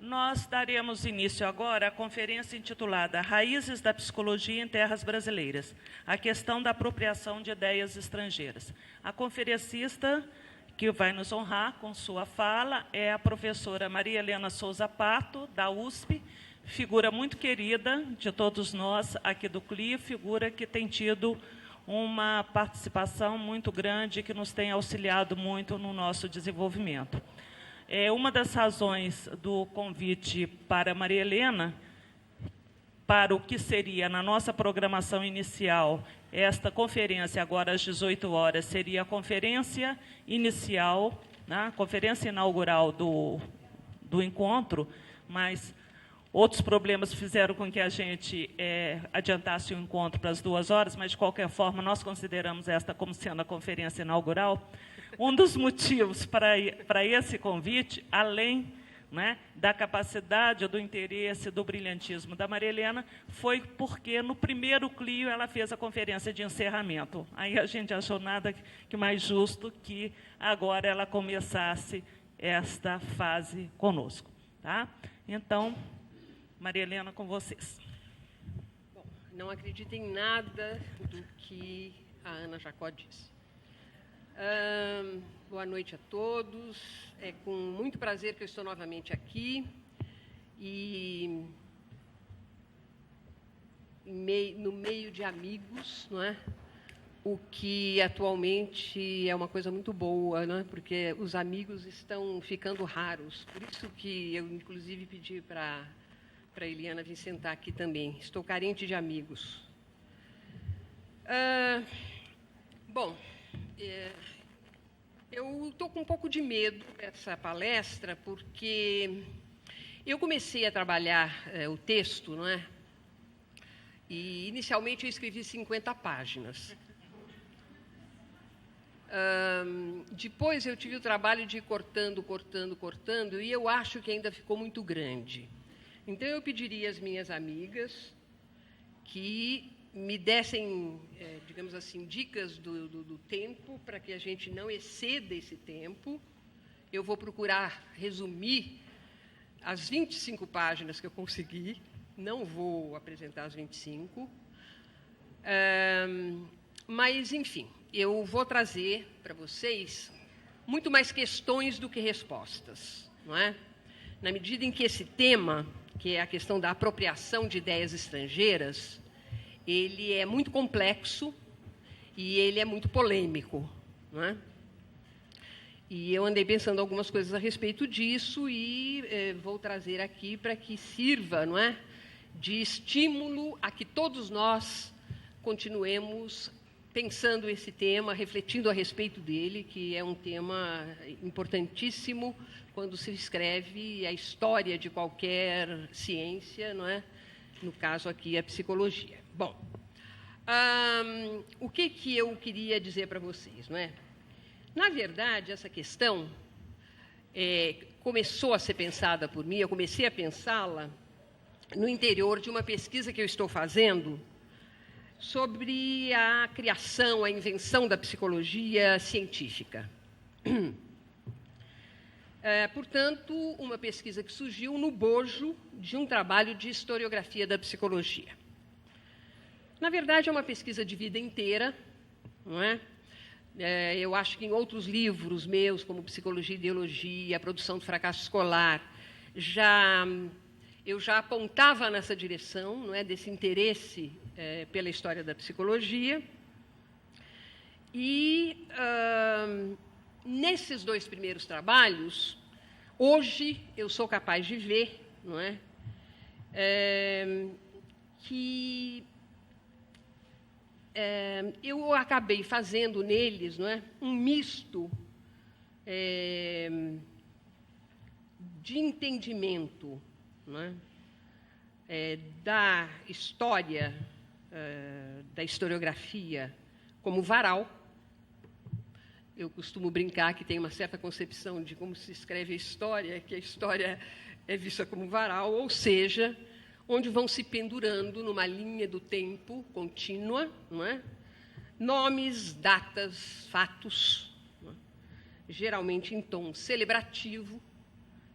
Nós daremos início agora à conferência intitulada Raízes da Psicologia em Terras Brasileiras, a questão da apropriação de ideias estrangeiras. A conferencista que vai nos honrar com sua fala é a professora Maria Helena Souza Pato, da USP, figura muito querida de todos nós aqui do CLI, figura que tem tido uma participação muito grande, que nos tem auxiliado muito no nosso desenvolvimento. Uma das razões do convite para Maria Helena, para o que seria, na nossa programação inicial, esta conferência, agora às 18 horas, seria a conferência inicial, né, conferência inaugural do encontro, mas outros problemas fizeram com que a gente adiantasse o encontro para as 2 horas, mas, de qualquer forma, nós consideramos esta como sendo a conferência inaugural. Um dos motivos para esse convite, além, né, da capacidade, do interesse, do brilhantismo da Maria Helena, foi porque, no primeiro Clio, ela fez a conferência de encerramento. Aí a gente achou nada que mais justo que agora ela começasse esta fase conosco. Tá? Então, Maria Helena, com vocês. Bom, não acredito em nada do que a Ana Jacó disse. Boa noite a todos. É com muito prazer que eu estou novamente aqui e no meio de amigos, não é? O que atualmente é uma coisa muito boa, não é? Porque os amigos estão ficando raros. Por isso que eu, inclusive, pedi para a Eliana vir sentar aqui também. Estou carente de amigos. Bom, eu estou com um pouco de medo dessa palestra, porque eu comecei a trabalhar o texto, não é? E, inicialmente, eu escrevi 50 páginas. Depois, eu tive o trabalho de ir cortando, e eu acho que ainda ficou muito grande. Então, eu pediria às minhas amigas que me dessem, digamos assim, dicas do tempo, para que a gente não exceda esse tempo. Eu vou procurar resumir as 25 páginas que eu consegui, não vou apresentar as 25. Mas, enfim, eu vou trazer para vocês muito mais questões do que respostas, não é? Na medida em que esse tema, que é a questão da apropriação de ideias estrangeiras, ele é muito complexo e ele é muito polêmico, não é? E eu andei pensando algumas coisas a respeito disso e vou trazer aqui para que sirva, não é, de estímulo a que todos nós continuemos pensando esse tema, refletindo a respeito dele, que é um tema importantíssimo quando se escreve a história de qualquer ciência, não é? No caso aqui, a psicologia. Bom, o que eu queria dizer para vocês, não é? Na verdade, essa questão começou a ser pensada por mim, eu comecei a pensá-la no interior de uma pesquisa que eu estou fazendo sobre a criação, a invenção da psicologia científica. Portanto, uma pesquisa que surgiu no bojo de um trabalho de historiografia da psicologia. Na verdade, é uma pesquisa de vida inteira, não é? Eu acho que em outros livros meus, como Psicologia e Ideologia, A Produção do Fracasso Escolar, eu já apontava nessa direção, não é, desse interesse pela história da psicologia. E, nesses 2 primeiros trabalhos, hoje eu sou capaz de ver, não é, que eu acabei fazendo neles, não é, um misto de entendimento, não é, da história, da historiografia como varal. Eu costumo brincar que tem uma certa concepção de como se escreve a história, que a história é vista como varal, ou seja, onde vão se pendurando numa linha do tempo contínua, não é? Nomes, datas, fatos, não é? Geralmente em tom celebrativo,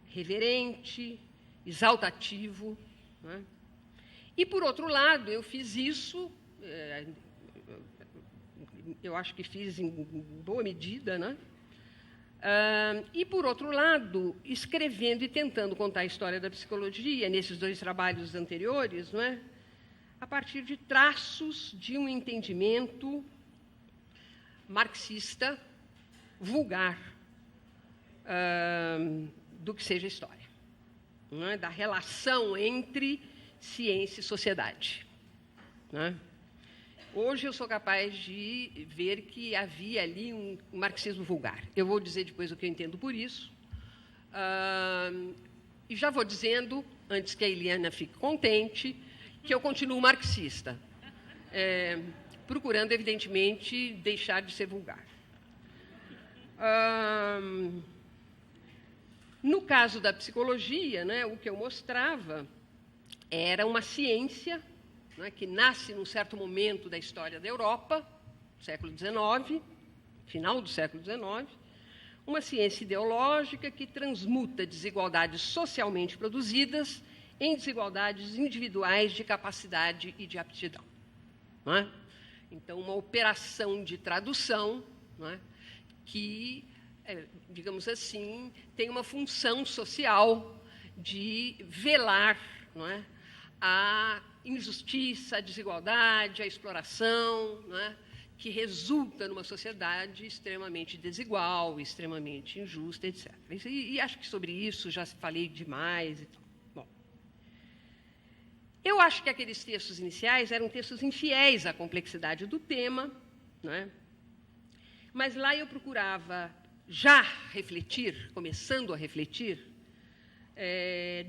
reverente, exaltativo. Né? E, por outro lado, eu fiz isso, eu acho que fiz em boa medida, né? E, por outro lado, escrevendo e tentando contar a história da psicologia, nesses 2 trabalhos anteriores, não é? A partir de traços de um entendimento marxista vulgar do que seja história, não é? Da relação entre ciência e sociedade. Não é? Hoje eu sou capaz de ver que havia ali um marxismo vulgar. Eu vou dizer depois o que eu entendo por isso. E já vou dizendo, antes que a Eliana fique contente, que eu continuo marxista, procurando, evidentemente, deixar de ser vulgar. No caso da psicologia, né, o que eu mostrava era uma ciência, né, que nasce num certo momento da história da Europa, século XIX, final do século XIX, uma ciência ideológica que transmuta desigualdades socialmente produzidas em desigualdades individuais de capacidade e de aptidão. Não é? Então, uma operação de tradução, não é, que, digamos assim, tem uma função social de velar, não é, a injustiça, a desigualdade, a exploração, não é, que resulta numa sociedade extremamente desigual, extremamente injusta, etc. E acho que sobre isso já falei demais. E tal. Bom, eu acho que aqueles textos iniciais eram textos infiéis à complexidade do tema, não é? Mas lá eu procurava já refletir, começando a refletir,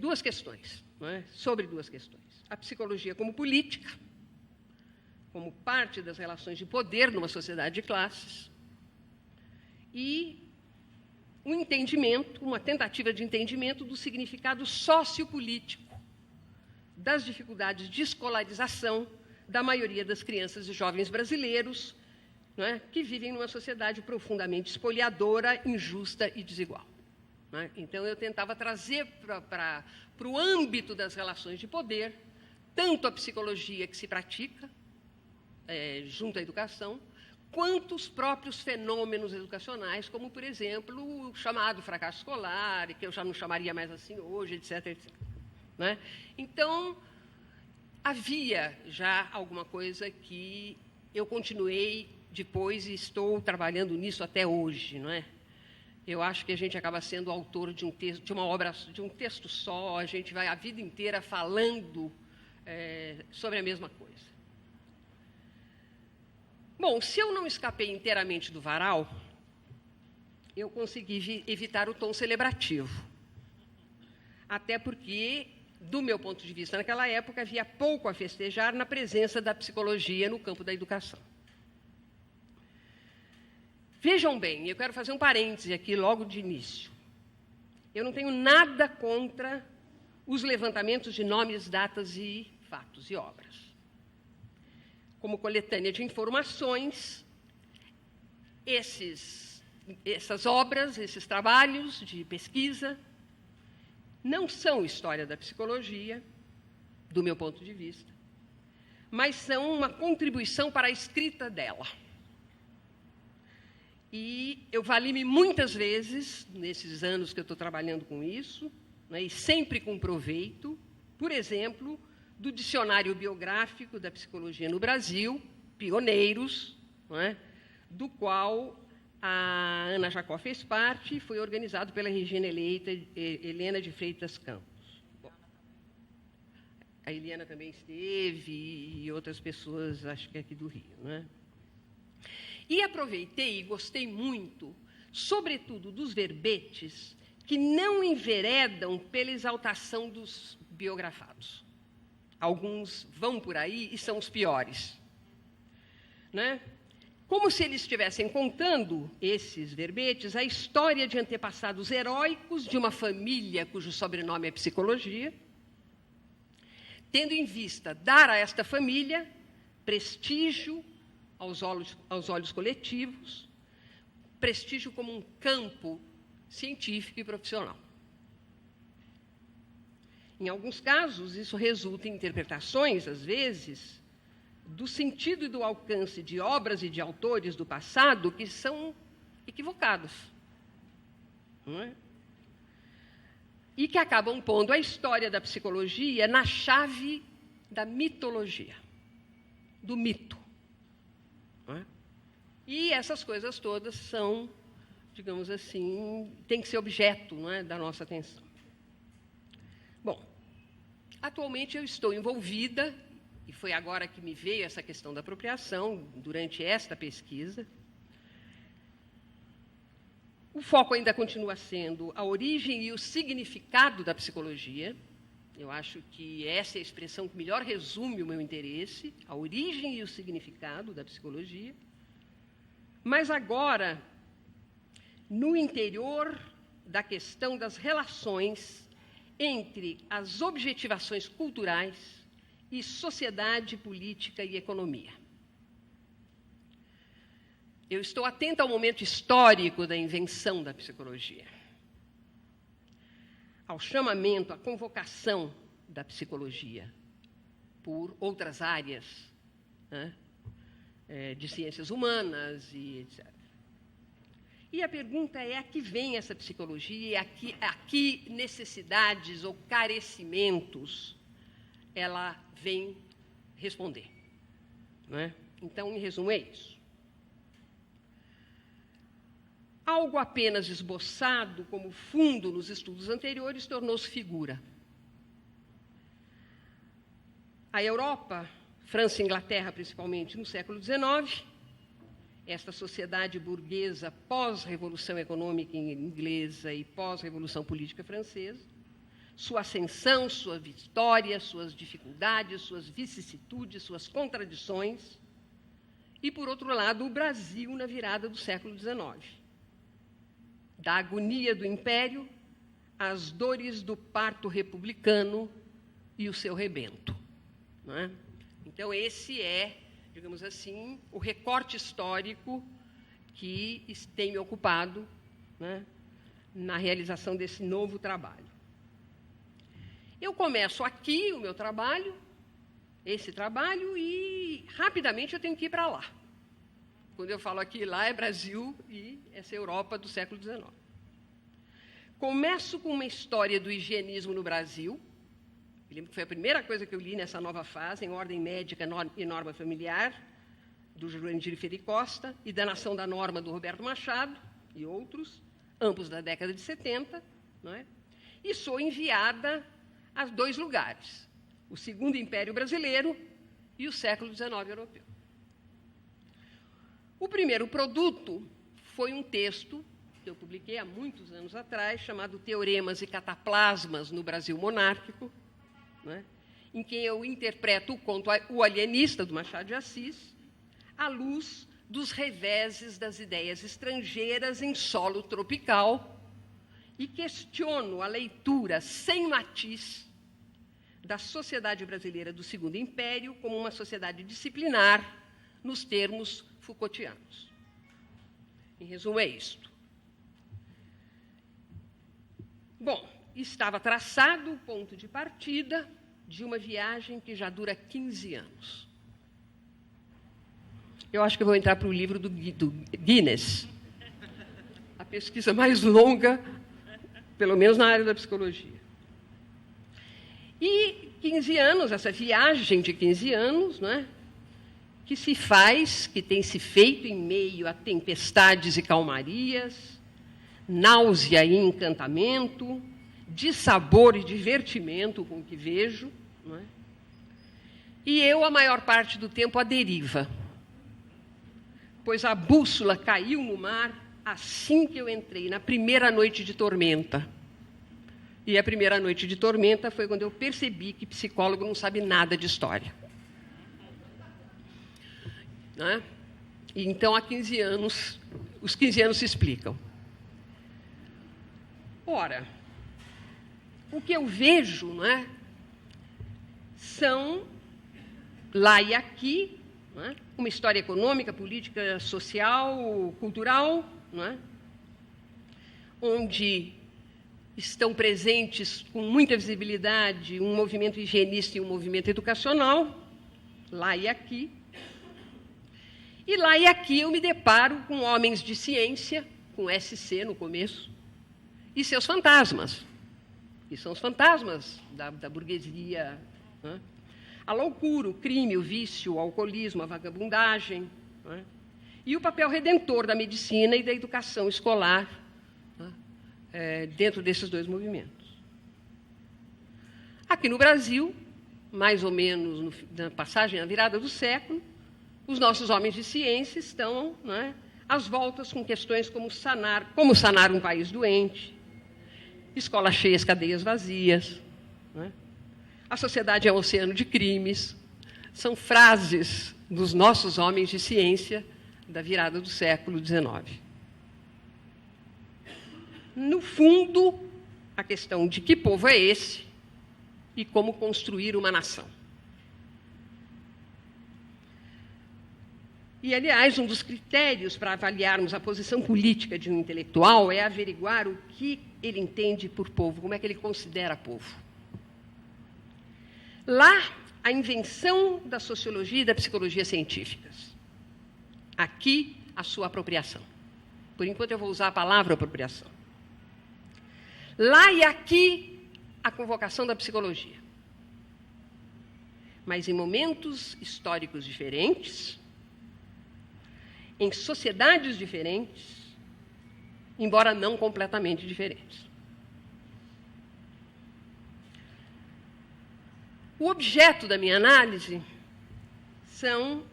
2 questões, não é? Sobre 2 questões. A psicologia como política, como parte das relações de poder numa sociedade de classes, e um entendimento, uma tentativa de entendimento do significado sociopolítico das dificuldades de escolarização da maioria das crianças e jovens brasileiros, não é, que vivem numa sociedade profundamente espoliadora, injusta e desigual. Não é? Então, eu tentava trazer para o âmbito das relações de poder tanto a psicologia que se pratica junto à educação, quanto os próprios fenômenos educacionais, como, por exemplo, o chamado fracasso escolar, que eu já não chamaria mais assim hoje, etc. etc. Né? Então, havia já alguma coisa que eu continuei depois e estou trabalhando nisso até hoje, não é? Eu acho que a gente acaba sendo autor de um texto, de uma obra, de um texto só, a gente vai a vida inteira falando sobre a mesma coisa. Bom, se eu não escapei inteiramente do varal, eu consegui evitar o tom celebrativo. Até porque, do meu ponto de vista, naquela época, havia pouco a festejar na presença da psicologia no campo da educação. Vejam bem, eu quero fazer um parêntese aqui logo de início. Eu não tenho nada contra os levantamentos de nomes, datas e fatos e obras. Como coletânea de informações, essas obras, esses trabalhos de pesquisa, não são história da psicologia, do meu ponto de vista, mas são uma contribuição para a escrita dela. E eu vali-me muitas vezes, nesses anos que eu estou trabalhando com isso, né, e sempre com proveito, por exemplo, do dicionário biográfico da psicologia no Brasil, Pioneiros, não é, do qual a Ana Jacó fez parte e foi organizado pela Regina Helena de Freitas Campos. Bom, a Eliana também esteve e outras pessoas, acho que aqui do Rio. Não é? E aproveitei e gostei muito, sobretudo, dos verbetes que não enveredam pela exaltação dos biografados. Alguns vão por aí e são os piores. Né? Como se eles estivessem contando, esses verbetes, a história de antepassados heróicos de uma família cujo sobrenome é psicologia, tendo em vista dar a esta família prestígio aos olhos coletivos, prestígio como um campo científico e profissional. Em alguns casos, isso resulta em interpretações, às vezes, do sentido e do alcance de obras e de autores do passado que são equivocados, não é? E que acabam pondo a história da psicologia na chave da mitologia, do mito. Não é? E essas coisas todas são, digamos assim, tem que ser objeto, não é, da nossa atenção. Bom, atualmente eu estou envolvida, e foi agora que me veio essa questão da apropriação, durante esta pesquisa. O foco ainda continua sendo a origem e o significado da psicologia. Eu acho que essa é a expressão que melhor resume o meu interesse, a origem e o significado da psicologia. Mas agora, no interior da questão das relações entre as objetivações culturais e sociedade, política e economia. Eu estou atenta ao momento histórico da invenção da psicologia, ao chamamento, à convocação da psicologia por outras áreas, né, de ciências humanas e etc. E a pergunta é: a que vem essa psicologia e a que necessidades ou carecimentos ela vem responder? Não é? Então, em resumo, é isso. Algo apenas esboçado como fundo nos estudos anteriores tornou-se figura. A Europa, França e Inglaterra, principalmente, no século XIX, esta sociedade burguesa pós-revolução econômica inglesa e pós-revolução política francesa, sua ascensão, sua vitória, suas dificuldades, suas vicissitudes, suas contradições, e, por outro lado, o Brasil na virada do século XIX. Da agonia do império às dores do parto republicano e o seu rebento. Não é? Então, esse é, digamos assim, o recorte histórico que tem me ocupado, né, na realização desse novo trabalho. Eu começo aqui o meu trabalho, esse trabalho, e rapidamente eu tenho que ir para lá. Quando eu falo aqui, lá é Brasil e essa Europa do século XIX. Começo com uma história do higienismo no Brasil. Eu lembro que foi a primeira coisa que eu li nessa nova fase, em Ordem Médica e Norma Familiar, do Jurandir Ferri Costa, e da Nação da Norma, do Roberto Machado, e outros, ambos da década de 70, não é? E sou enviada a dois lugares, o Segundo Império Brasileiro e o século XIX europeu. O primeiro produto foi um texto que eu publiquei há muitos anos atrás, chamado Teoremas e Cataplasmas no Brasil Monárquico, né, em que eu interpreto o conto O Alienista, do Machado de Assis, à luz dos reveses das ideias estrangeiras em solo tropical e questiono a leitura sem matiz da sociedade brasileira do Segundo Império como uma sociedade disciplinar nos termos Foucaultianos. Em resumo, é isto. Bom, estava traçado o ponto de partida de uma viagem que já dura 15 anos. Eu acho que eu vou entrar para o livro do Guinness, a pesquisa mais longa, pelo menos na área da psicologia. E 15 anos, essa viagem de 15 anos, não é? Que se faz, que tem se feito em meio a tempestades e calmarias, náusea e encantamento, dissabor e divertimento com o que vejo, não é? E eu, a maior parte do tempo, à deriva, pois a bússola caiu no mar assim que eu entrei, na primeira noite de tormenta. E a primeira noite de tormenta foi quando eu percebi que psicólogo não sabe nada de história. Né? E então, há 15 anos, os 15 anos se explicam. Ora, o que eu vejo, não é, são, lá e aqui, não é, uma história econômica, política, social, cultural, não é, onde estão presentes com muita visibilidade um movimento higienista e um movimento educacional, lá e aqui. E lá e aqui eu me deparo com homens de ciência, com SC no começo, e seus fantasmas. E são os fantasmas da burguesia, né? A loucura, o crime, o vício, o alcoolismo, a vagabundagem, né? E o papel redentor da medicina e da educação escolar, né? Dentro desses dois movimentos. Aqui no Brasil, mais ou menos na passagem, na virada do século, os nossos homens de ciência estão, né, às voltas com questões como sanar um país doente, escolas cheias, cadeias vazias, né? A sociedade é um oceano de crimes. São frases dos nossos homens de ciência da virada do século XIX. No fundo, a questão de que povo é esse e como construir uma nação. E, aliás, um dos critérios para avaliarmos a posição política de um intelectual é averiguar o que ele entende por povo, como é que ele considera povo. Lá, a invenção da sociologia e da psicologia científicas. Aqui, a sua apropriação. Por enquanto, eu vou usar a palavra apropriação. Lá e aqui, a convocação da psicologia. Mas em momentos históricos diferentes, em sociedades diferentes, embora não completamente diferentes. O objeto da minha análise são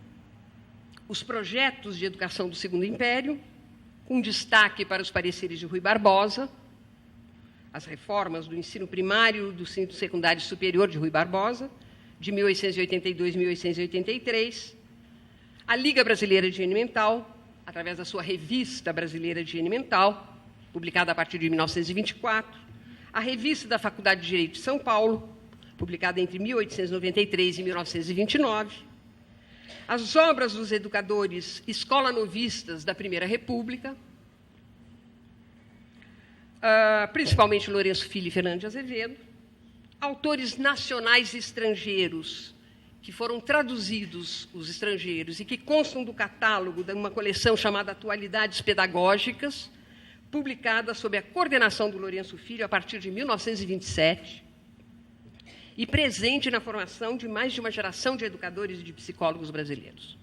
os projetos de educação do Segundo Império, com destaque para os pareceres de Rui Barbosa, as reformas do ensino primário, do ensino secundário e superior de Rui Barbosa, de 1882 a 1883, a Liga Brasileira de Higiene Mental, através da sua Revista Brasileira de Higiene Mental, publicada a partir de 1924, a Revista da Faculdade de Direito de São Paulo, publicada entre 1893 e 1929, as obras dos educadores escola-novistas da Primeira República, principalmente Lourenço Filho e Fernando de Azevedo, autores nacionais e estrangeiros que foram traduzidos, os estrangeiros, e que constam do catálogo de uma coleção chamada Atualidades Pedagógicas, publicada sob a coordenação do Lourenço Filho a partir de 1927, e presente na formação de mais de uma geração de educadores e de psicólogos brasileiros.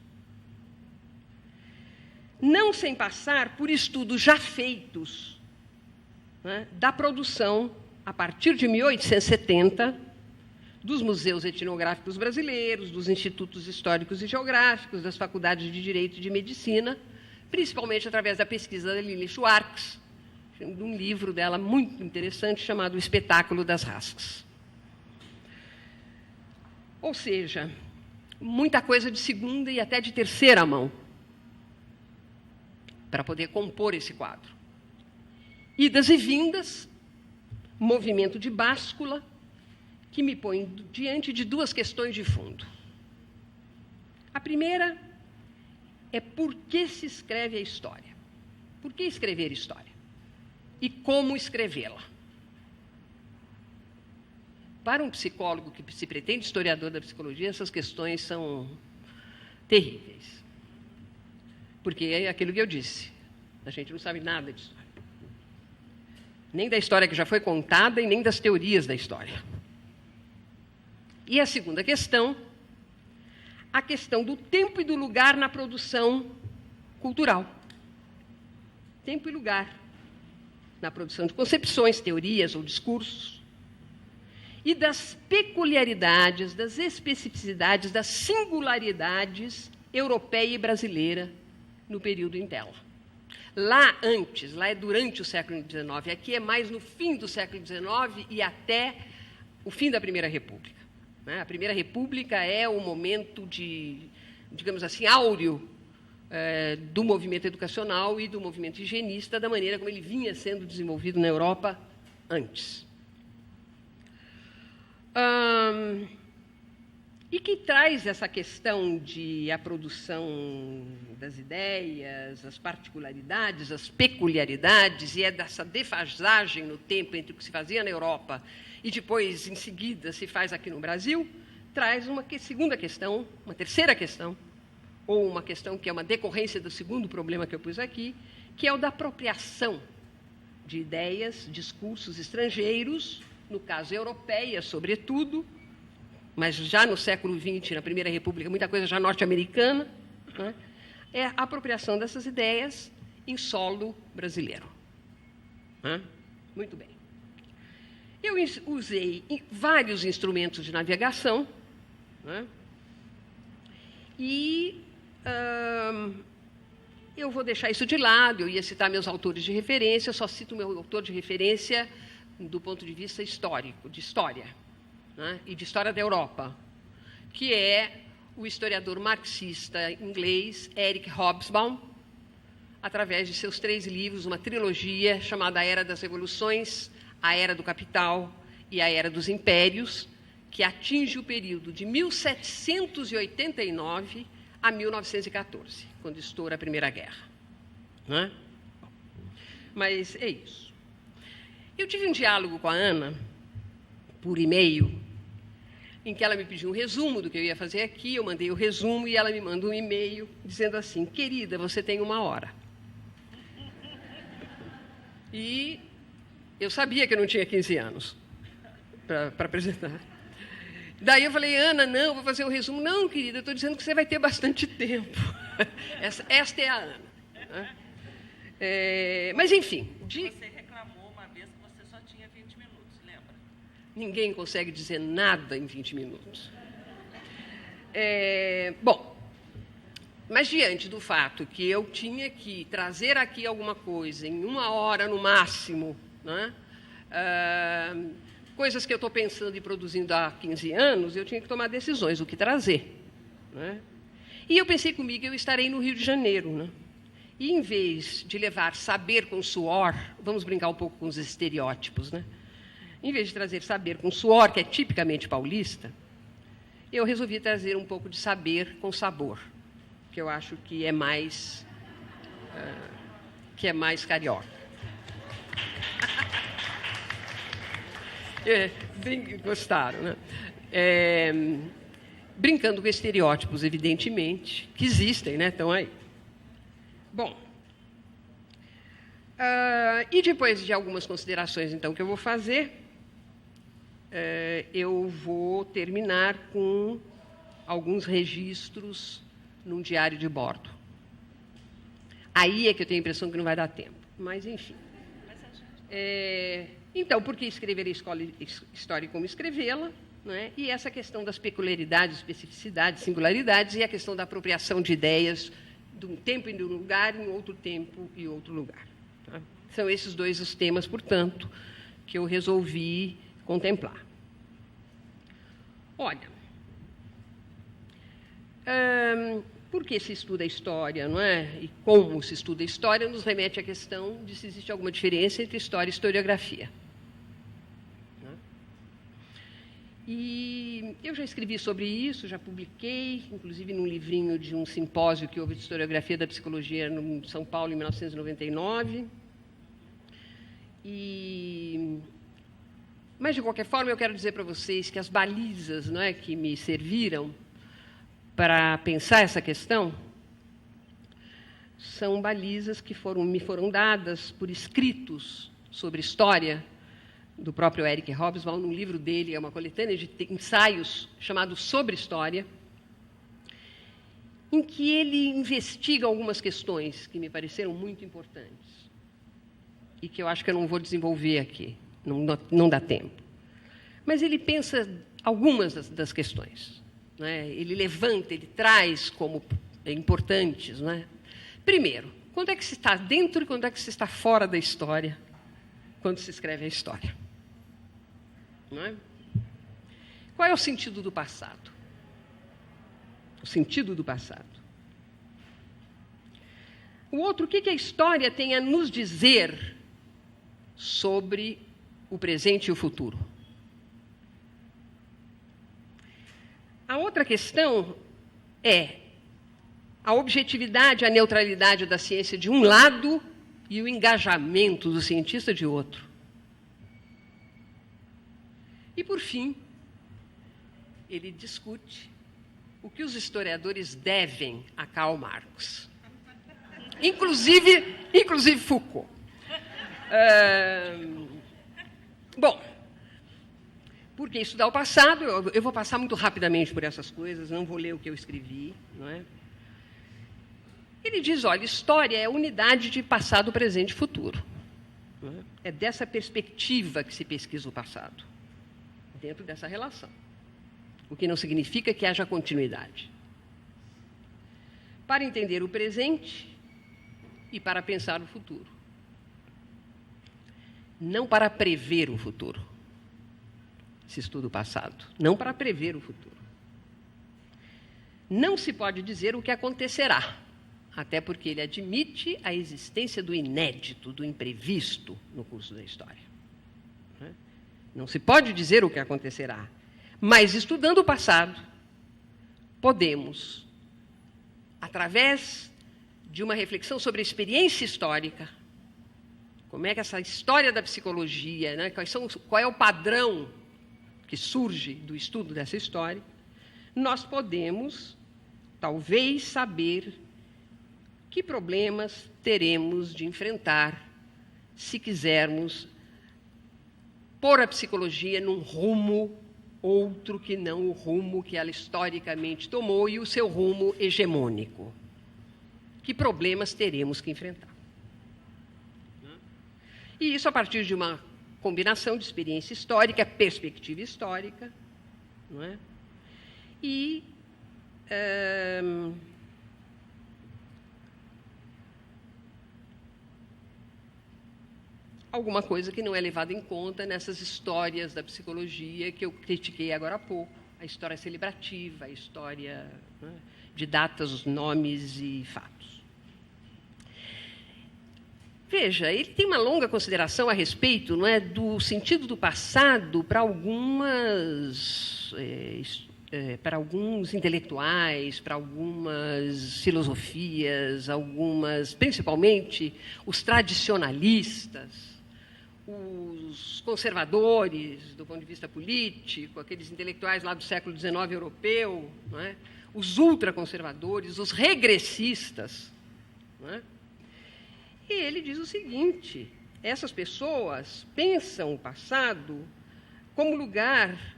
Não sem passar por estudos já feitos, né, da produção, a partir de 1870, dos museus etnográficos brasileiros, dos institutos históricos e geográficos, das faculdades de Direito e de Medicina, principalmente através da pesquisa da Lili Schwartz, de um livro dela muito interessante chamado O Espetáculo das Raças. Ou seja, muita coisa de segunda e até de terceira mão para poder compor esse quadro. Idas e vindas, movimento de báscula, que me põe diante de duas questões de fundo. A primeira é por que se escreve a história? Por que escrever história? E como escrevê-la? Para um psicólogo que se pretende historiador da psicologia, essas questões são terríveis. Porque é aquilo que eu disse, a gente não sabe nada de história. Nem da história que já foi contada e nem das teorias da história. E a segunda questão, a questão do tempo e do lugar na produção cultural. Tempo e lugar na produção de concepções, teorias ou discursos. E das peculiaridades, das especificidades, das singularidades europeia e brasileira no período em tela. Lá antes, lá é durante o século XIX, aqui é mais no fim do século XIX e até o fim da Primeira República. A Primeira República é o momento digamos assim, áureo do movimento educacional e do movimento higienista, da maneira como ele vinha sendo desenvolvido na Europa antes. e que traz essa questão de a produção das ideias, as particularidades, as peculiaridades, e é dessa defasagem no tempo entre o que se fazia na Europa e depois, em seguida, se faz aqui no Brasil, traz uma segunda questão, uma terceira questão, ou uma questão que é uma decorrência do segundo problema que eu pus aqui, que é o da apropriação de ideias, discursos estrangeiros, no caso europeia, sobretudo, mas já no século XX, na Primeira República, muita coisa já norte-americana, né? É a apropriação dessas ideias em solo brasileiro. Né? Muito bem. Eu usei vários instrumentos de navegação, né? E eu vou deixar isso de lado, eu ia citar meus autores de referência, eu só cito meu autor de referência do ponto de vista histórico, de história, né, e de história da Europa, que é o historiador marxista inglês Eric Hobsbawm, através de seus 3 livros, uma trilogia chamada A Era das Revoluções, A Era do Capital e A Era dos Impérios, que atinge o período de 1789 a 1914, quando estoura a Primeira Guerra. Né? Mas é isso. Eu tive um diálogo com a Ana, por e-mail, em que ela me pediu um resumo do que eu ia fazer aqui, eu mandei o resumo e ela me manda um e-mail dizendo assim: querida, você tem 1 hora. E eu sabia que eu não tinha 15 anos para apresentar. Daí eu falei: Ana, não, vou fazer o resumo. Não, querida, eu estou dizendo que você vai ter bastante tempo. Esta é a Ana. Né? Mas, enfim... Você reclamou uma vez que você só tinha 20 minutos, lembra? Ninguém consegue dizer nada em 20 minutos. Bom, mas diante do fato que eu tinha que trazer aqui alguma coisa em 1 hora no máximo, né? Coisas que eu estou pensando e produzindo há 15 anos, eu tinha que tomar decisões, o que trazer. Né? E eu pensei comigo, eu estarei no Rio de Janeiro. Né? E, em vez de levar saber com suor, vamos brincar um pouco com os estereótipos, né? Em vez de trazer saber com suor, que é tipicamente paulista, eu resolvi trazer um pouco de saber com sabor, que eu acho que é mais carioca. Gostaram, né? Brincando com estereótipos, evidentemente, que existem, né? Estão aí. Bom, e depois de algumas considerações, então, que eu vou fazer, eu vou terminar com alguns registros num diário de bordo. Aí é que eu tenho a impressão que não vai dar tempo, mas, enfim. Então, por que escrever a história e como escrevê-la? Né? E essa questão das peculiaridades, especificidades, singularidades, e a questão da apropriação de ideias de um tempo e de um lugar, em outro tempo e outro lugar. Tá? São esses 2 os temas, portanto, que eu resolvi contemplar. Olha, por que se estuda a história, não é? E como se estuda a história nos remete à questão de se existe alguma diferença entre história e historiografia. E eu já escrevi sobre isso, já publiquei, inclusive num livrinho de um simpósio que houve de historiografia da psicologia no São Paulo, em 1999. Mas, de qualquer forma, eu quero dizer para vocês que as balizas, não é, que me serviram para pensar essa questão são balizas que me foram dadas por escritos sobre história do próprio Eric Hobsbawm, num livro dele, é uma coletânea de ensaios chamado Sobre História, em que ele investiga algumas questões que me pareceram muito importantes e que eu acho que eu não vou desenvolver aqui, não dá tempo. Mas ele pensa algumas das questões. Né? Ele levanta, ele traz como importantes. Né? Primeiro, quando é que se está dentro e quando é que se está fora da história, quando se escreve a história? Não é? Qual é o sentido do passado? O sentido do passado. O outro, o que a história tem a nos dizer sobre o presente e o futuro? A outra questão é a objetividade, a neutralidade da ciência de um lado e o engajamento do cientista de outro. E, por fim, ele discute o que os historiadores devem a Karl Marx. Inclusive Foucault. Bom, por que estudar o passado? Eu vou passar muito rapidamente por essas coisas, não vou ler o que eu escrevi, não é? Ele diz, olha, história é unidade de passado, presente e futuro. É dessa perspectiva que se pesquisa o passado, dentro dessa relação. O que não significa que haja continuidade. Para entender o presente e para pensar o futuro. Não para prever o futuro. Se estuda o passado. Não para prever o futuro. Não se pode dizer o que acontecerá, até porque ele admite a existência do inédito, do imprevisto no curso da história. Não se pode dizer o que acontecerá, mas estudando o passado, podemos, através de uma reflexão sobre a experiência histórica, como é que essa história da psicologia, né, qual é o padrão que surge do estudo dessa história, nós podemos, talvez, saber que problemas teremos de enfrentar se quisermos pôr a psicologia num rumo outro que não o rumo que ela historicamente tomou e o seu rumo hegemônico. Que problemas teremos que enfrentar? E isso a partir de uma combinação de experiência histórica, perspectiva histórica, não é? E alguma coisa que não é levada em conta nessas histórias da psicologia que eu critiquei agora há pouco, a história celebrativa, a história, né, de datas, nomes e fatos. Veja, ele tem uma longa consideração a respeito, não é, do sentido do passado para alguns intelectuais, para algumas filosofias, principalmente os tradicionalistas, os conservadores, do ponto de vista político, aqueles intelectuais lá do século XIX europeu, não é? Os ultraconservadores, os regressistas. Não é? E ele diz o seguinte, essas pessoas pensam o passado como lugar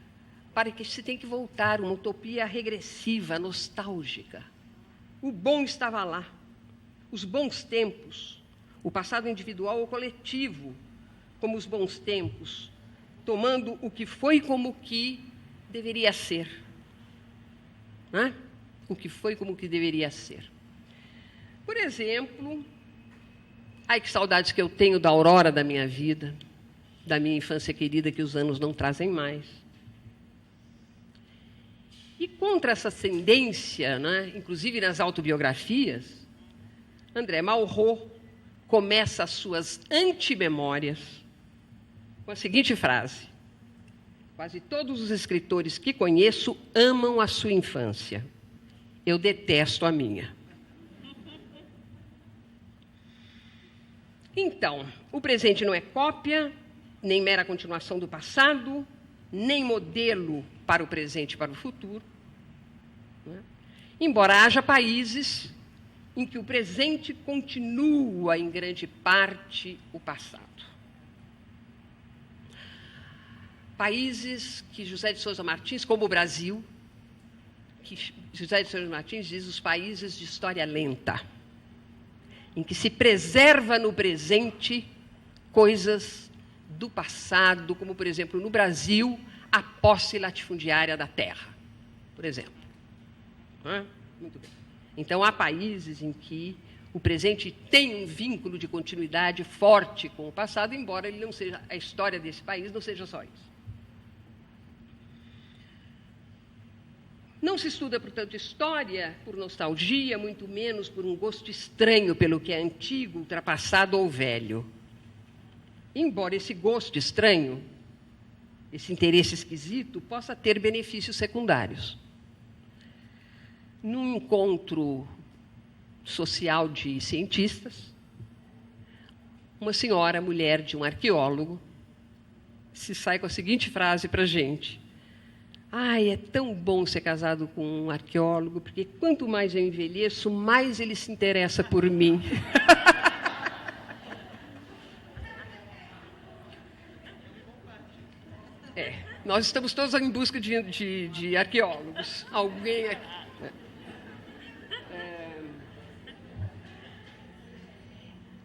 para que se tem que voltar, uma utopia regressiva, nostálgica. O bom estava lá, os bons tempos, o passado individual ou coletivo, como os bons tempos, tomando o que foi como o que deveria ser. Né? O que foi como o que deveria ser. Por exemplo, ai, que saudades que eu tenho da aurora da minha vida, da minha infância querida que os anos não trazem mais. E contra essa tendência, né, inclusive nas autobiografias, André Malraux começa as suas antimemórias com a seguinte frase: quase todos os escritores que conheço amam a sua infância. Eu detesto a minha. Então, o presente não é cópia, nem mera continuação do passado, nem modelo para o presente e para o futuro. Né? Embora haja países em que o presente continua, em grande parte, o passado. Países que José de Souza Martins, como o Brasil, que José de Souza Martins diz os países de história lenta, em que se preserva no presente coisas do passado, como, por exemplo, no Brasil, a posse latifundiária da terra, por exemplo. Muito bem. Então, há países em que o presente tem um vínculo de continuidade forte com o passado, embora ele não seja, a história desse país não seja só isso. Não se estuda, portanto, história por nostalgia, muito menos por um gosto estranho pelo que é antigo, ultrapassado ou velho. Embora esse gosto estranho, esse interesse esquisito, possa ter benefícios secundários. num encontro social de cientistas, uma senhora, mulher de um arqueólogo, se sai com a seguinte frase para a gente: ai, é tão bom ser casado com um arqueólogo, porque quanto mais eu envelheço, mais ele se interessa por mim. Nós estamos todos em busca de arqueólogos. Alguém aqui.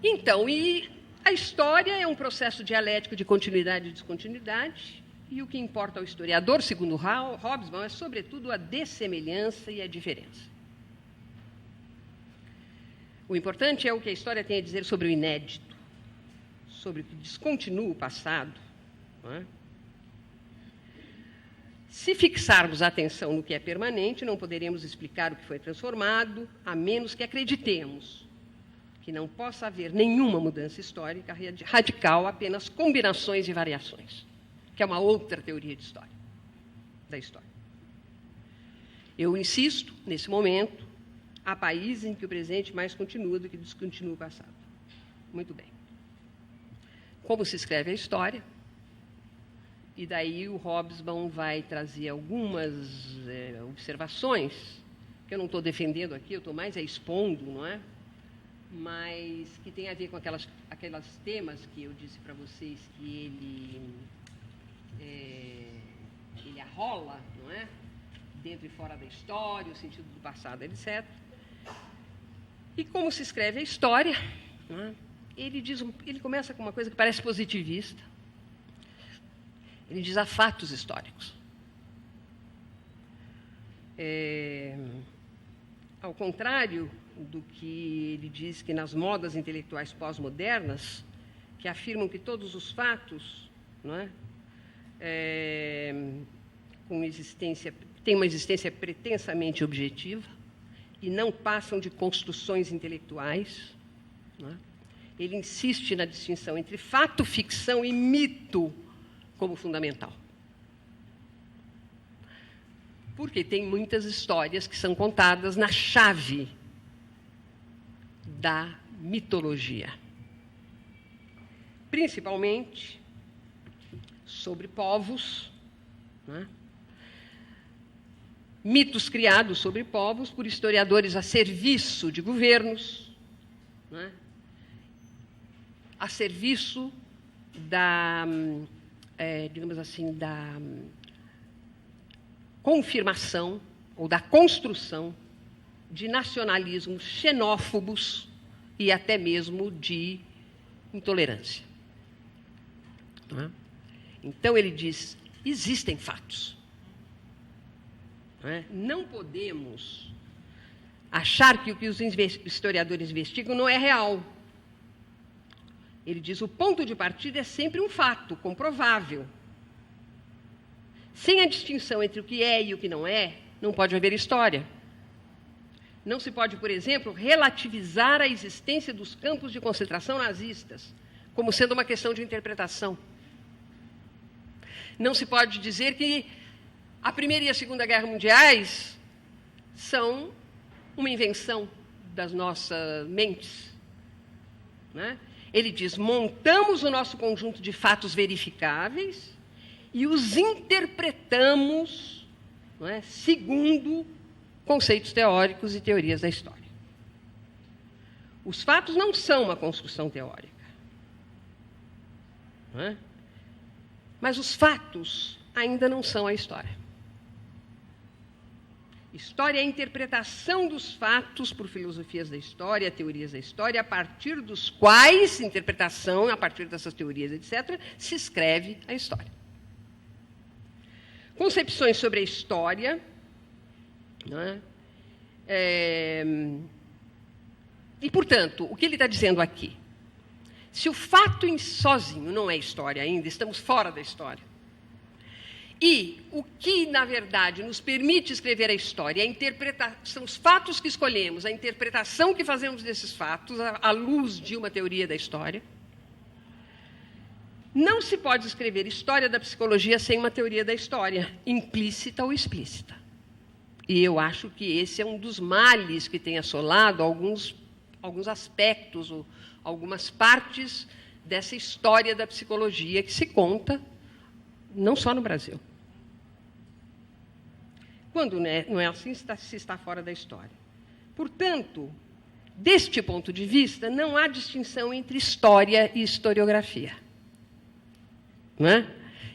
Então, e a história é um processo dialético de continuidade e descontinuidade, e o que importa ao historiador, segundo Hobsbawm, é, sobretudo, a dessemelhança e a diferença. O importante é o que a história tem a dizer sobre o inédito, sobre o que descontinua o passado. Não é? Se fixarmos a atenção no que é permanente, não poderemos explicar o que foi transformado, a menos que acreditemos que não possa haver nenhuma mudança histórica radical, apenas combinações e variações, que é uma outra teoria de história, da história. Eu insisto, nesse momento, há países em que o presente mais continua do que descontinua o passado. Muito bem. Como se escreve a história? E daí o Hobsbawm vai trazer algumas observações, que eu não estou defendendo aqui, eu estou mais expondo, não é? Mas que tem a ver com aquelas temas que eu disse para vocês que ele arrola, não é? Dentro e fora da história, o sentido do passado, etc. E como se escreve a história, não é? Ele começa com uma coisa que parece positivista. Ele diz: há fatos históricos. Ao contrário do que ele diz que nas modas intelectuais pós-modernas, que afirmam que todos os fatos, não é, têm uma existência pretensamente objetiva e não passam de construções intelectuais. Não é? Ele insiste na distinção entre fato, ficção e mito como fundamental. Porque tem muitas histórias que são contadas na chave da mitologia. Principalmente sobre povos, né? Mitos criados sobre povos por historiadores a serviço de governos, né? A serviço da, digamos assim, da confirmação ou da construção de nacionalismos xenófobos e até mesmo de intolerância. Não é? Então, ele diz: existem fatos. Não podemos achar que o que os historiadores investigam não é real. Ele diz: o ponto de partida é sempre um fato comprovável. Sem a distinção entre o que é e o que não é, não pode haver história. Não se pode, por exemplo, relativizar a existência dos campos de concentração nazistas, como sendo uma questão de interpretação. Não se pode dizer que a Primeira e a Segunda Guerra Mundiais são uma invenção das nossas mentes. Né? Ele diz: montamos o nosso conjunto de fatos verificáveis e os interpretamos, não é, segundo conceitos teóricos e teorias da história. Os fatos não são uma construção teórica. Não é? Mas os fatos ainda não são a história. História é a interpretação dos fatos por filosofias da história, teorias da história, a partir dos quais, interpretação, a partir dessas teorias, etc., se escreve a história. Concepções sobre a história, não é? E, portanto, o que ele está dizendo aqui? Se o fato sozinho não é história ainda, estamos fora da história. E o que, na verdade, nos permite escrever a história, são os fatos que escolhemos, a interpretação que fazemos desses fatos, à luz de uma teoria da história. Não se pode escrever história da psicologia sem uma teoria da história, implícita ou explícita. E eu acho que esse é um dos males que tem assolado alguns aspectos, ou algumas partes dessa história da psicologia que se conta não só no Brasil. Quando não é assim, se está fora da história. Portanto, deste ponto de vista, não há distinção entre história e historiografia. Não é?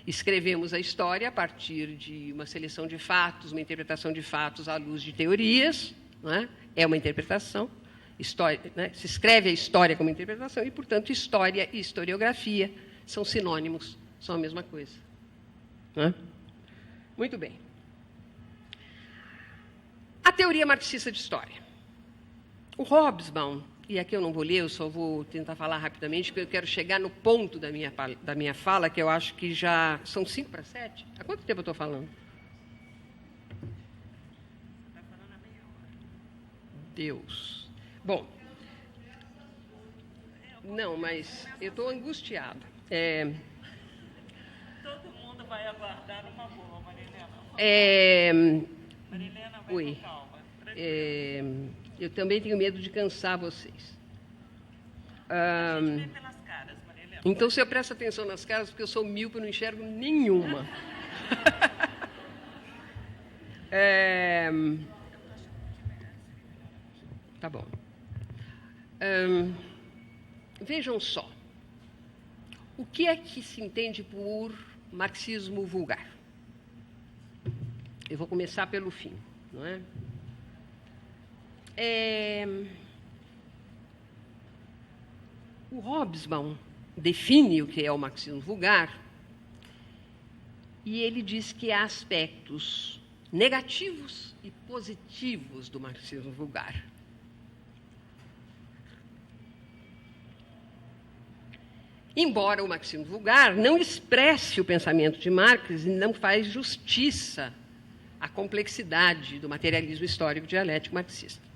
Escrevemos a história a partir de uma seleção de fatos, uma interpretação de fatos à luz de teorias, não é? É uma interpretação. História, né? Se escreve a história como interpretação e, portanto, história e historiografia são sinônimos, são a mesma coisa. Não é? Muito bem. A teoria marxista de história. O Hobsbawm, e aqui eu não vou ler, eu só vou tentar falar rapidamente, porque eu quero chegar no ponto da minha fala, que eu acho que já são 5:07. Há quanto tempo eu estou falando? Está falando há meia hora. Deus. Bom. Não, mas eu estou angustiada. Todo mundo vai aguardar uma boa, Marilena. Marilena, vai Oi. com calma. Eu também tenho medo de cansar vocês. A gente vê pelas caras, Marilena. Então, você presta atenção nas caras, porque eu sou míope e não enxergo nenhuma. Tá bom. Vejam só. O que é que se entende por marxismo vulgar? Eu vou começar pelo fim, não é? O Hobsbawm define o que é o marxismo vulgar e ele diz que há aspectos negativos e positivos do marxismo vulgar. Embora o marxismo vulgar não expresse o pensamento de Marx e não faz justiça à complexidade do materialismo histórico dialético marxista.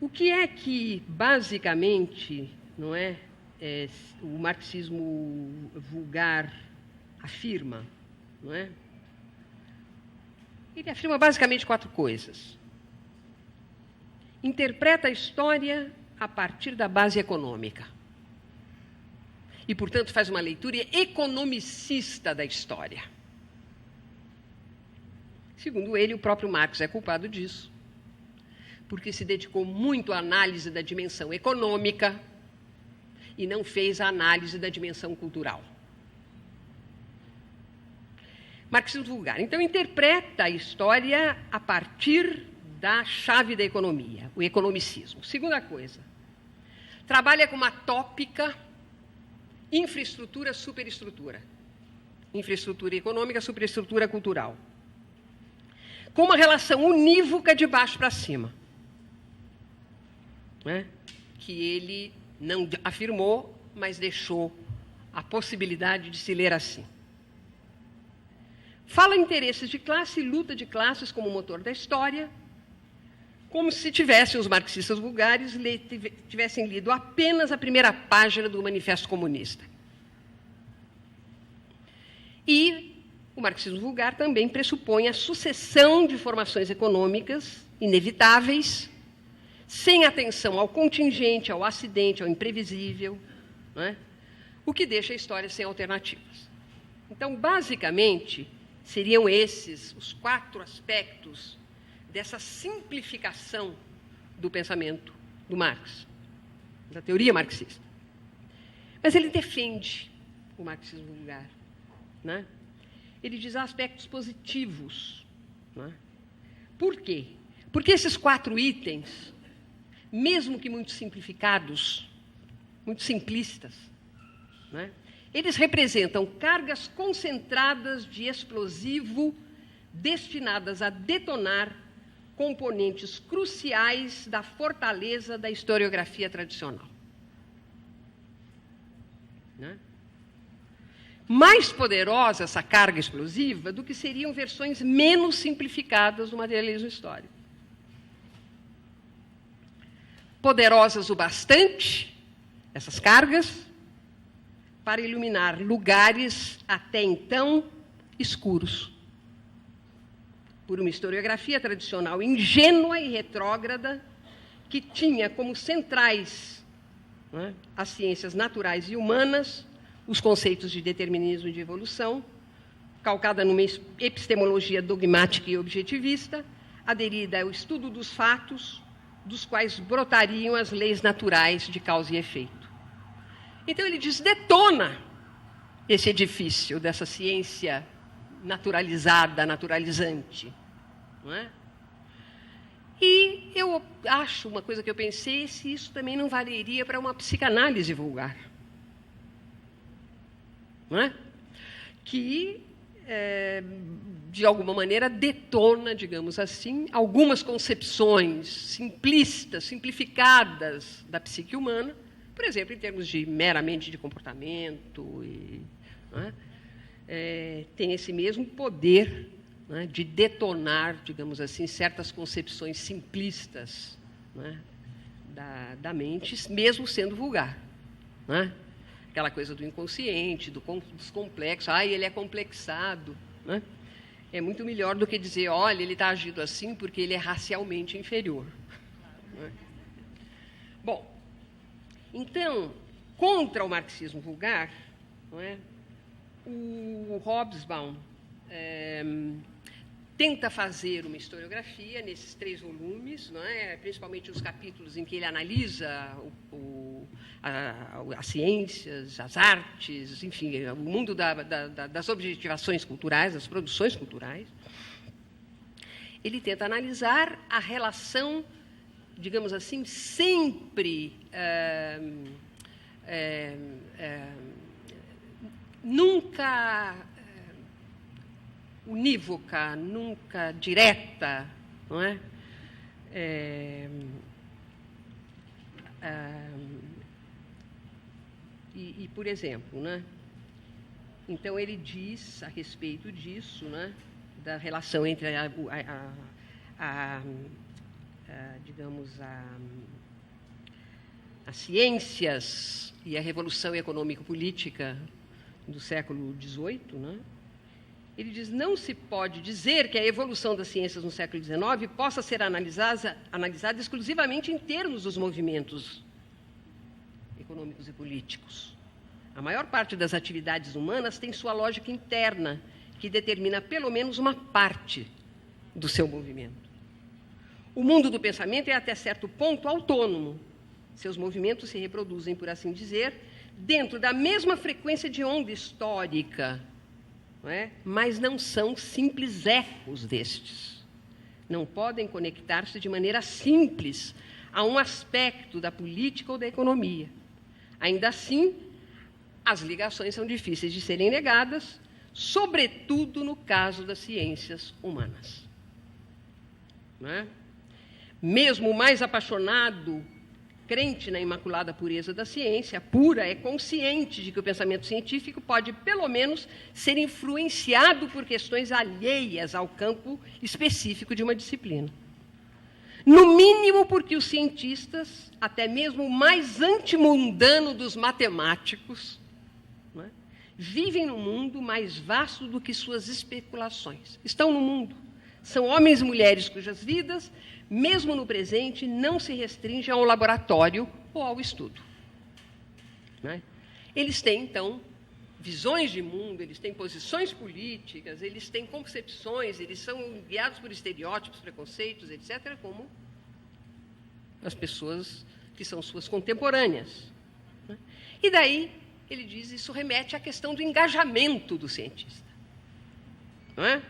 O que é que, basicamente, não é, o marxismo vulgar afirma? Não é? Ele afirma basicamente 4 coisas. Interpreta a história a partir da base econômica. E, portanto, faz uma leitura economicista da história. Segundo ele, o próprio Marx é culpado disso, porque se dedicou muito à análise da dimensão econômica e não fez a análise da dimensão cultural. Marxismo vulgar. Então, interpreta a história a partir da chave da economia, o economicismo. Segunda coisa, trabalha com uma tópica infraestrutura, superestrutura. Infraestrutura econômica, superestrutura cultural. Com uma relação unívoca de baixo para cima. Né? Que ele não afirmou, mas deixou a possibilidade de se ler assim. Fala em interesses de classe e luta de classes como motor da história, como se tivessem os marxistas vulgares tivessem lido apenas a primeira página do Manifesto Comunista. E o marxismo vulgar também pressupõe a sucessão de formações econômicas inevitáveis, sem atenção ao contingente, ao acidente, ao imprevisível, não é? O que deixa a história sem alternativas. Então, basicamente, seriam esses os 4 aspectos dessa simplificação do pensamento do Marx, da teoria marxista. Mas ele defende o marxismo vulgar. Né? Ele diz aspectos positivos. Né? Por quê? Porque esses 4 itens, mesmo que muito simplificados, muito simplistas, né? Eles representam cargas concentradas de explosivo destinadas a detonar componentes cruciais da fortaleza da historiografia tradicional. Né? Mais poderosa essa carga explosiva do que seriam versões menos simplificadas do materialismo histórico. Poderosas o bastante, essas cargas, para iluminar lugares até então escuros, por uma historiografia tradicional ingênua e retrógrada, que tinha como centrais, né, as ciências naturais e humanas, os conceitos de determinismo e de evolução, calcada numa epistemologia dogmática e objetivista, aderida ao estudo dos fatos, dos quais brotariam as leis naturais de causa e efeito. Então, ele detona esse edifício dessa ciência naturalizada, naturalizante. Não é? E eu acho, uma coisa que eu pensei, se isso também não valeria para uma psicanálise vulgar. Não é? Que, de alguma maneira, detona, digamos assim, algumas concepções simplistas, simplificadas da psique humana, por exemplo, em termos de meramente de comportamento, não é? Tem esse mesmo poder, né, de detonar, digamos assim, certas concepções simplistas, né, da mente, mesmo sendo vulgar. Né? Aquela coisa do inconsciente, dos complexos. Ele é complexado. Né? É muito melhor do que dizer, olha, ele está agindo assim porque ele é racialmente inferior. Né? Bom, então, contra o marxismo vulgar, não é, o Hobsbawm tenta fazer uma historiografia nesses 3 volumes, não é? Principalmente os capítulos em que ele analisa as ciências, as artes, enfim, o mundo das objetivações culturais, das produções culturais. Ele tenta analisar a relação, digamos assim, sempre nunca unívoca, nunca direta, não é? Por exemplo, né? Então ele diz a respeito disso, né? Da relação entre as ciências e a revolução econômico-política do século XVIII, né? Ele diz, não se pode dizer que a evolução das ciências no século XIX possa ser analisada exclusivamente em termos dos movimentos econômicos e políticos. A maior parte das atividades humanas tem sua lógica interna, que determina pelo menos uma parte do seu movimento. O mundo do pensamento é, até certo ponto, autônomo. Seus movimentos se reproduzem, por assim dizer, dentro da mesma frequência de onda histórica, não é? Mas não são simples ecos destes. Não podem conectar-se de maneira simples a um aspecto da política ou da economia. Ainda assim, as ligações são difíceis de serem negadas, sobretudo no caso das ciências humanas. Não é? Mesmo o mais apaixonado crente na imaculada pureza da ciência pura é consciente de que o pensamento científico pode, pelo menos, ser influenciado por questões alheias ao campo específico de uma disciplina. No mínimo porque os cientistas, até mesmo o mais antimundano dos matemáticos, não é, vivem num mundo mais vasto do que suas especulações. Estão no mundo. São homens e mulheres cujas vidas, mesmo no presente, não se restringem ao laboratório ou ao estudo. Não é? Eles têm, então, visões de mundo, eles têm posições políticas, eles têm concepções, eles são guiados por estereótipos, preconceitos, etc., como as pessoas que são suas contemporâneas. Não é? E daí, ele diz, isso remete à questão do engajamento do cientista. Não é?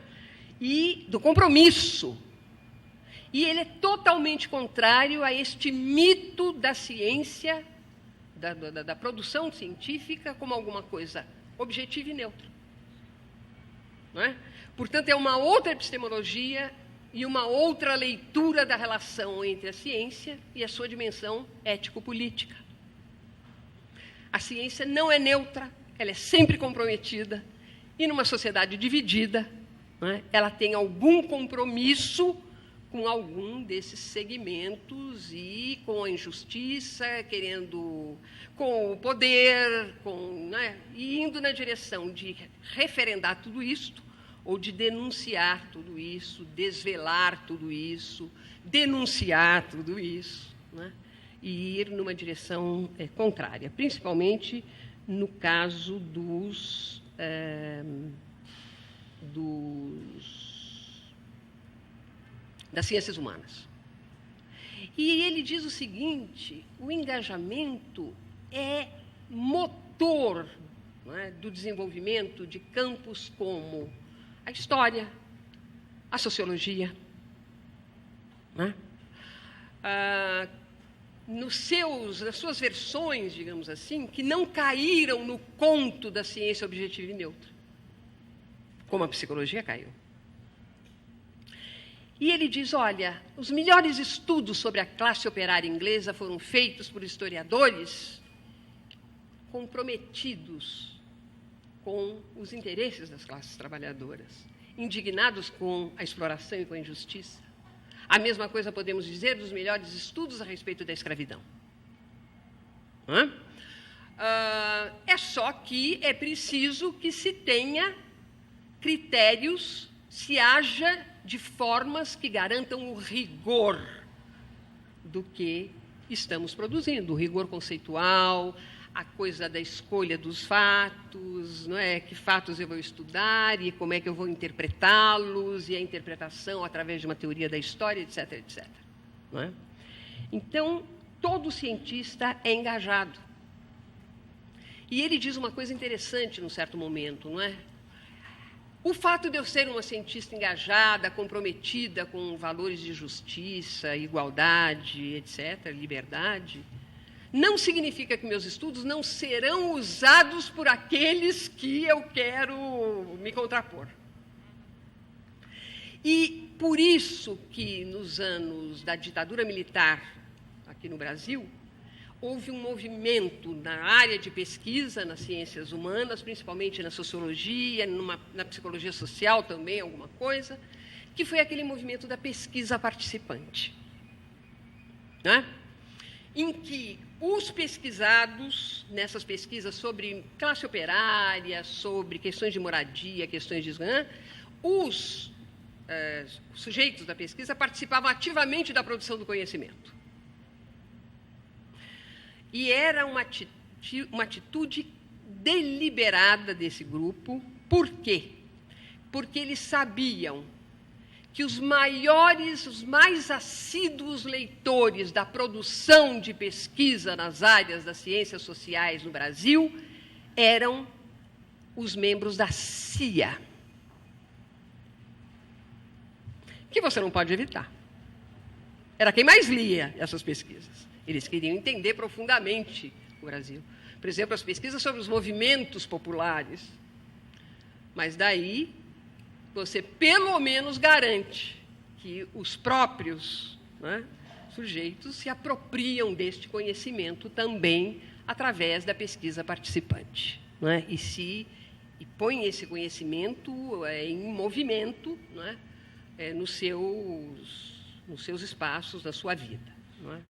E do compromisso. E ele é totalmente contrário a este mito da ciência, da produção científica, como alguma coisa objetiva e neutra. Não é? Portanto, é uma outra epistemologia e uma outra leitura da relação entre a ciência e a sua dimensão ético-política. A ciência não é neutra, ela é sempre comprometida, e numa sociedade dividida, não é? Ela tem algum compromisso com algum desses segmentos e com a injustiça, com o poder, e indo na direção de referendar tudo isto, ou de denunciar tudo isso, desvelar tudo isso, denunciar tudo isso, né? E ir numa direção contrária, principalmente no caso das ciências humanas. E ele diz o seguinte: o engajamento é motor, não é, do desenvolvimento de campos como a história, a sociologia, né? Nas suas versões, digamos assim, que não caíram no conto da ciência objetiva e neutra, como a psicologia caiu. E ele diz, olha, os melhores estudos sobre a classe operária inglesa foram feitos por historiadores comprometidos com os interesses das classes trabalhadoras, indignados com a exploração e com a injustiça. A mesma coisa podemos dizer dos melhores estudos a respeito da escravidão. É só que é preciso que se tenha critérios, se haja de formas que garantam o rigor do que estamos produzindo, o rigor conceitual, a coisa da escolha dos fatos, não é? Que fatos eu vou estudar e como é que eu vou interpretá-los, e a interpretação através de uma teoria da história, etc., etc. Não é? Então, todo cientista é engajado. E ele diz uma coisa interessante num certo momento, não é? O fato de eu ser uma cientista engajada, comprometida com valores de justiça, igualdade, etc., liberdade, não significa que meus estudos não serão usados por aqueles que eu quero me contrapor. E por isso que, nos anos da ditadura militar aqui no Brasil, houve um movimento na área de pesquisa nas ciências humanas, principalmente na sociologia, na psicologia social também, alguma coisa, que foi aquele movimento da pesquisa participante, né? Em que os pesquisados, nessas pesquisas sobre classe operária, sobre questões de moradia, questões de... os sujeitos da pesquisa participavam ativamente da produção do conhecimento. E era uma atitude deliberada desse grupo. Por quê? Porque eles sabiam que os mais assíduos leitores da produção de pesquisa nas áreas das ciências sociais no Brasil eram os membros da CIA, que você não pode evitar. Era quem mais lia essas pesquisas. Eles queriam entender profundamente o Brasil. Por exemplo, as pesquisas sobre os movimentos populares. Mas daí você pelo menos garante que os próprios, né, sujeitos se apropriam deste conhecimento também através da pesquisa participante, né, e põem esse conhecimento em movimento, né, nos seus espaços, na sua vida. Não é?